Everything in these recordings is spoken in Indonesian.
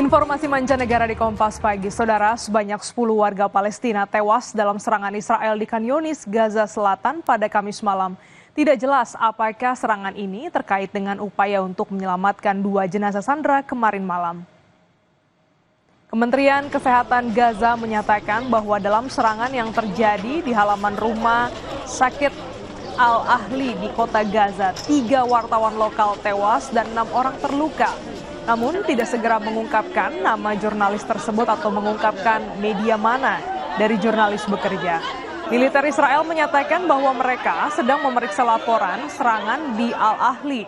Informasi mancanegara di Kompas Pagi, Saudara, sebanyak 10 warga Palestina tewas dalam serangan Israel di Khan Younis, Gaza Selatan pada Kamis malam. Tidak jelas apakah serangan ini terkait dengan upaya untuk menyelamatkan 2 jenazah sandera kemarin malam. Kementerian Kesehatan Gaza menyatakan bahwa dalam serangan yang terjadi di halaman rumah sakit Al-Ahli di kota Gaza, 3 wartawan lokal tewas dan 6 orang terluka. Namun tidak segera mengungkapkan nama jurnalis tersebut atau mengungkapkan media mana dari jurnalis bekerja. Militer Israel menyatakan bahwa mereka sedang memeriksa laporan serangan di Al-Ahli.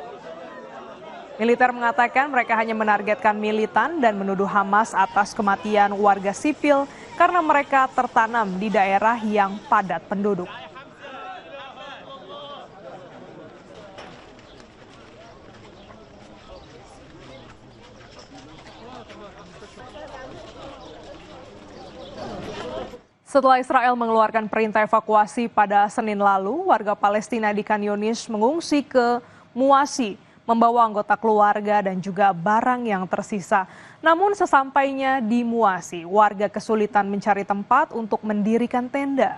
Militer mengatakan mereka hanya menargetkan militan dan menuduh Hamas atas kematian warga sipil karena mereka tertanam di daerah yang padat penduduk. Setelah Israel mengeluarkan perintah evakuasi pada Senin lalu, warga Palestina di Khan Younis mengungsi ke Muasi, membawa anggota keluarga dan juga barang yang tersisa. Namun sesampainya di Muasi, warga kesulitan mencari tempat untuk mendirikan tenda.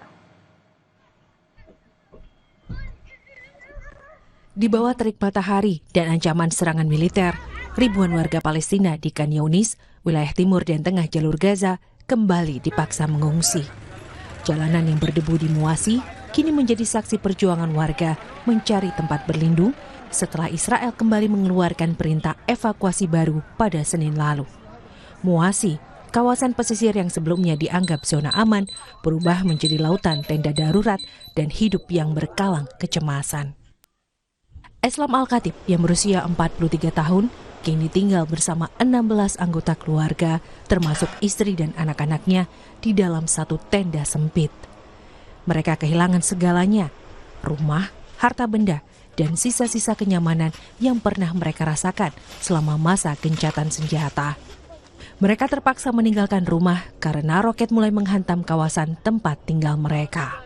Di bawah terik matahari dan ancaman serangan militer, ribuan warga Palestina di Khan Younis, wilayah timur dan tengah jalur Gaza, kembali dipaksa mengungsi. Jalanan yang berdebu di Muasi kini menjadi saksi perjuangan warga mencari tempat berlindung setelah Israel kembali mengeluarkan perintah evakuasi baru pada Senin lalu. Muasi, kawasan pesisir yang sebelumnya dianggap zona aman, berubah menjadi lautan tenda darurat dan hidup yang berkalang kecemasan. Eslam Al-Khatib yang berusia 43 tahun kini tinggal bersama 16 anggota keluarga, termasuk istri dan anak-anaknya, di dalam satu tenda sempit. Mereka kehilangan segalanya, rumah, harta benda, dan sisa-sisa kenyamanan yang pernah mereka rasakan selama masa gencatan senjata. Mereka terpaksa meninggalkan rumah karena roket mulai menghantam kawasan tempat tinggal mereka.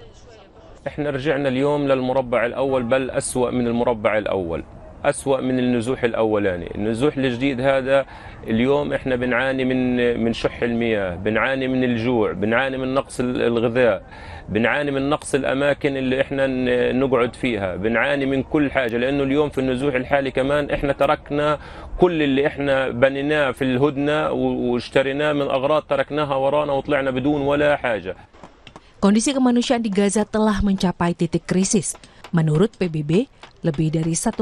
احنا رجعنا اليوم للمربع الأول بل أسوأ من المربع الأول. أسوأ من النزوح الأولاني. النزوح الجديد هذا اليوم إحنا بنعاني من شح المياه، بنعاني من الجوع، بنعاني من نقص الغذاء، بنعاني من نقص الأماكن اللي إحنا نقعد فيها، بنعاني من كل حاجة، لأنه اليوم في النزوح الحالي كمان إحنا تركنا كل اللي إحنا بنيناه في الهدنة واشتريناه من أغراض تركناها ورانا وطلعنا بدون ولا حاجة. Kondisi kemanusiaan di Gaza telah mencapai titik krisis. Menurut PBB, lebih dari 1,7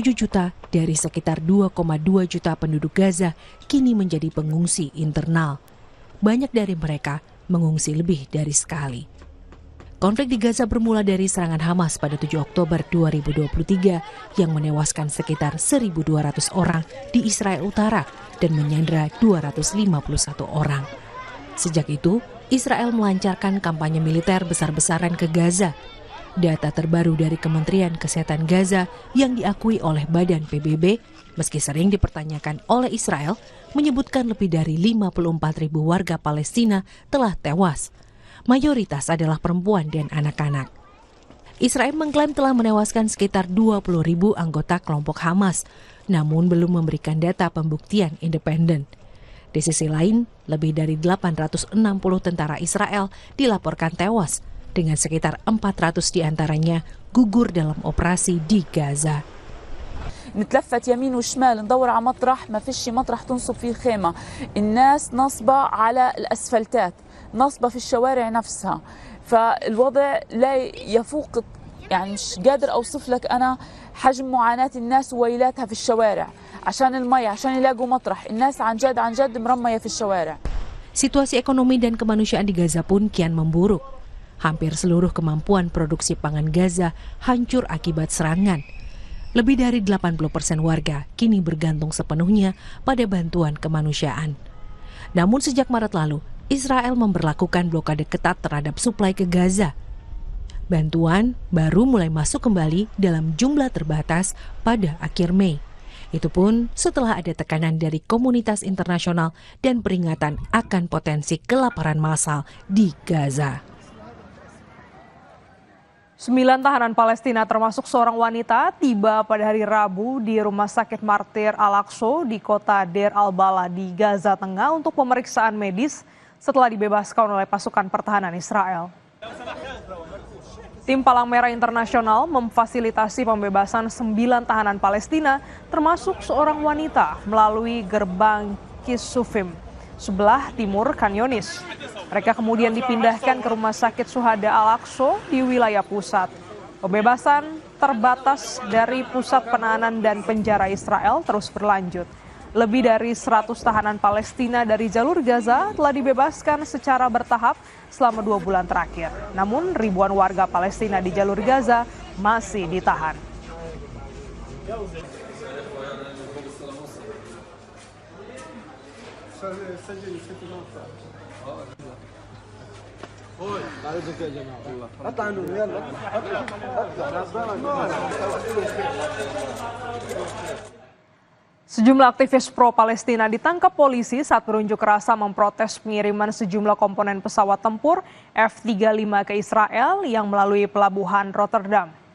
juta dari sekitar 2,2 juta penduduk Gaza kini menjadi pengungsi internal. Banyak dari mereka mengungsi lebih dari sekali. Konflik di Gaza bermula dari serangan Hamas pada 7 Oktober 2023 yang menewaskan sekitar 1.200 orang di Israel Utara dan menyandera 251 orang. Sejak itu, Israel melancarkan kampanye militer besar-besaran ke Gaza. Data terbaru dari Kementerian Kesehatan Gaza yang diakui oleh Badan PBB, meski sering dipertanyakan oleh Israel, menyebutkan lebih dari 54.000 warga Palestina telah tewas. Mayoritas adalah perempuan dan anak-anak. Israel mengklaim telah menewaskan sekitar 20.000 anggota kelompok Hamas, namun belum memberikan data pembuktian independen. Di sisi lain, lebih dari 860 tentara Israel dilaporkan tewas, dengan sekitar 400 diantaranya gugur dalam operasi di Gaza. نتلفت يمين وشمال ندور على مطرح ما فيش مطرح تنصب فيه خيمة. الناس نصبة على الأسفلتات، نصبة في الشوارع نفسها، فالوضع لا يفوق، يعني مش قادر أوصف لك أنا حجم معاناة الناس وويلاتها في الشوارع عشان المية، عشان يلاقوا مطرح. الناس عن جد مرمية في الشوارع. Situasi ekonomi dan kemanusiaan di Gaza pun kian memburuk. Hampir seluruh kemampuan produksi pangan Gaza hancur akibat serangan. Lebih dari 80% warga kini bergantung sepenuhnya pada bantuan kemanusiaan. Namun sejak Maret lalu, Israel memberlakukan blokade ketat terhadap suplai ke Gaza. Bantuan baru mulai masuk kembali dalam jumlah terbatas pada akhir Mei. Itu pun setelah ada tekanan dari komunitas internasional dan peringatan akan potensi kelaparan massal di Gaza. 9 tahanan Palestina termasuk seorang wanita tiba pada hari Rabu di Rumah Sakit Martir Al-Aqsa di kota Deir al-Balah di Gaza Tengah untuk pemeriksaan medis setelah dibebaskan oleh pasukan pertahanan Israel. Tim Palang Merah Internasional memfasilitasi pembebasan 9 tahanan Palestina termasuk seorang wanita melalui gerbang Kisufim sebelah timur Khan Yunis. Mereka kemudian dipindahkan ke Rumah Sakit Syuhada Al-Aqsa di wilayah pusat. Pembebasan terbatas dari pusat penahanan dan penjara Israel terus berlanjut. Lebih dari 100 tahanan Palestina dari jalur Gaza telah dibebaskan secara bertahap selama 2 bulan terakhir. Namun ribuan warga Palestina di jalur Gaza masih ditahan. Sejumlah aktivis pro-Palestina ditangkap polisi saat berunjuk rasa memprotes pengiriman sejumlah komponen pesawat tempur F-35 ke Israel yang melalui pelabuhan Rotterdam.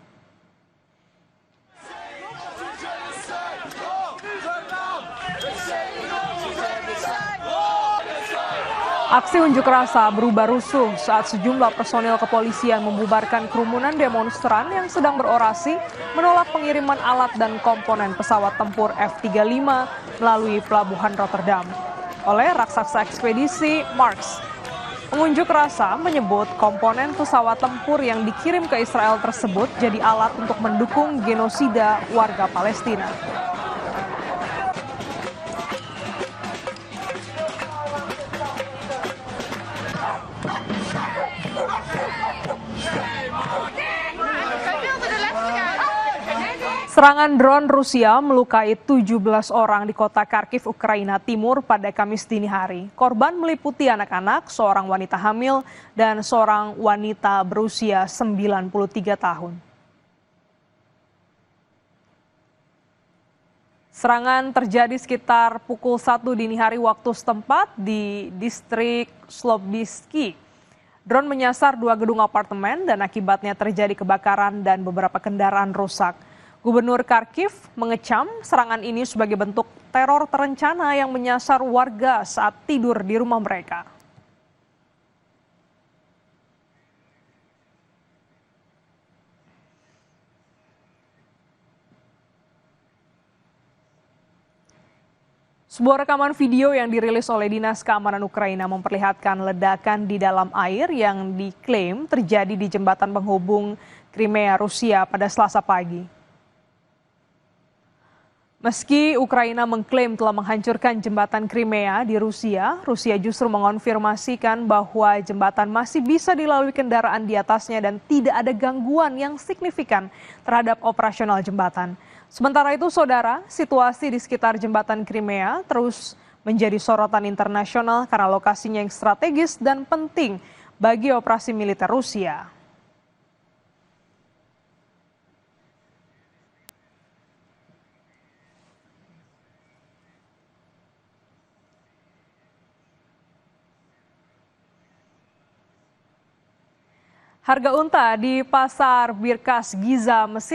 Aksi unjuk rasa berubah rusuh saat sejumlah personil kepolisian membubarkan kerumunan demonstran yang sedang berorasi menolak pengiriman alat dan komponen pesawat tempur F-35 melalui pelabuhan Rotterdam oleh raksasa ekspedisi Marks. Pengunjuk rasa menyebut komponen pesawat tempur yang dikirim ke Israel tersebut jadi alat untuk mendukung genosida warga Palestina. Serangan drone Rusia melukai 17 orang di kota Kharkiv, Ukraina Timur pada Kamis dini hari. Korban meliputi anak-anak, seorang wanita hamil, dan seorang wanita berusia 93 tahun. Serangan terjadi sekitar pukul 1 dini hari waktu setempat di distrik Slobisky. Drone menyasar 2 gedung apartemen dan akibatnya terjadi kebakaran dan beberapa kendaraan rusak. Gubernur Kharkiv mengecam serangan ini sebagai bentuk teror terencana yang menyasar warga saat tidur di rumah mereka. Sebuah rekaman video yang dirilis oleh Dinas Keamanan Ukraina memperlihatkan ledakan di dalam air yang diklaim terjadi di jembatan penghubung Crimea Rusia pada Selasa pagi. Meski Ukraina mengklaim telah menghancurkan jembatan Crimea di Rusia, Rusia justru mengonfirmasikan bahwa jembatan masih bisa dilalui kendaraan di atasnya dan tidak ada gangguan yang signifikan terhadap operasional jembatan. Sementara itu, saudara, situasi di sekitar jembatan Crimea terus menjadi sorotan internasional karena lokasinya yang strategis dan penting bagi operasi militer Rusia. Harga unta di pasar Birkas Giza, Mesir